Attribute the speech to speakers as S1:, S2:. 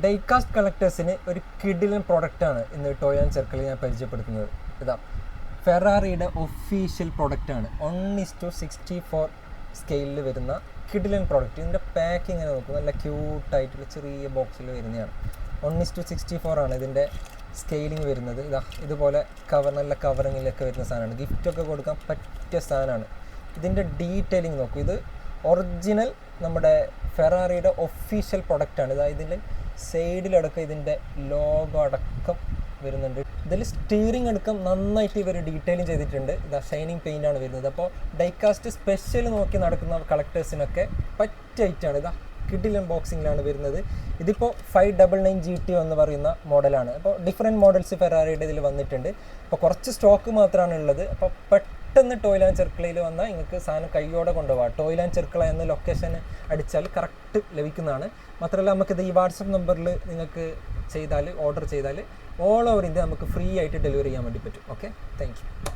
S1: Die-cast കളക്ടേഴ്സിന് ഒരു കിഡിലൻ പ്രൊഡക്റ്റാണ് ഇന്ന് ടോയ് ആൻഡ് സർക്കിളിൽ ഞാൻ പരിചയപ്പെടുത്തുന്നത്. ഇതാ ഫെറാറിയുടെ ഒഫീഷ്യൽ പ്രൊഡക്റ്റാണ് 1:64 സ്കെയിലിൽ വരുന്ന കിഡിലൻ പ്രൊഡക്റ്റ്. ഇതിൻ്റെ പാക്കിംഗ് ഇങ്ങനെ നോക്കും, നല്ല ക്യൂട്ടായിട്ടുള്ള ചെറിയ ബോക്സിൽ വരുന്നതാണ്. 1:64 ആണ് ഇതിൻ്റെ സ്കെയിലിംഗ് വരുന്നത്. ഇതുപോലെ നല്ല കവറിങ്ങിലൊക്കെ വരുന്ന സാധനമാണ്. ഗിഫ്റ്റൊക്കെ കൊടുക്കാൻ പറ്റിയ സാധനമാണ്. ഇതിൻ്റെ ഡീറ്റെയിലിംഗ് നോക്കൂ, ഇത് ഒറിജിനൽ നമ്മുടെ ഫെറാറിയുടെ ഒഫീഷ്യൽ പ്രൊഡക്റ്റാണ്. ഇതിൽ സൈഡിലടക്കം ഇതിൻ്റെ ലോഗോ അടക്കം വരുന്നുണ്ട്. ഇതിൽ സ്റ്റിയറിംഗ് അടക്കം നന്നായിട്ട് ഇവർ ഡീറ്റെയിലിംഗ് ചെയ്തിട്ടുണ്ട്. ഷൈനിങ് പെയിൻ്റ് ആണ് വരുന്നത്. അപ്പോൾ ഡൈകാസ്റ്റ് സ്പെഷ്യൽ നോക്കി നടക്കുന്ന കളക്ടേഴ്സിനൊക്കെ പറ്റിയ ഐറ്റാണ്. കിഡിലൻ ബോക്സിങ്ങിലാണ് വരുന്നത്. ഇതിപ്പോൾ 599 GT എന്ന് പറയുന്ന മോഡലാണ്. അപ്പോൾ ഡിഫറെൻറ്റ് മോഡൽസ് ഫെറാറിയുടെ ഇതിൽ വന്നിട്ടുണ്ട്. അപ്പോൾ കുറച്ച് സ്റ്റോക്ക് മാത്രമാണ് ഉള്ളത്. അപ്പോൾ പെട്ടെന്ന് ടോയ് ആൻഡ് സർക്കിളിൽ വന്നാൽ നിങ്ങൾക്ക് സാധനം കൈയോടെ കൊണ്ടുപോകാം. ടോയ് ആൻഡ് സർക്കിൾ എന്ന ലൊക്കേഷൻ അടിച്ചാൽ കറക്റ്റ് ലഭിക്കുന്നതാണ്. മാത്രമല്ല നമുക്കിത് ഈ വാട്സപ്പ് നമ്പറിൽ നിങ്ങൾക്ക് ഓർഡർ ചെയ്താൽ ഓൾ ഓവർ ഇന്ത്യ നമുക്ക് ഫ്രീ ആയിട്ട് ഡെലിവറി ചെയ്യാൻ വേണ്ടി പറ്റും. Okay, thank you.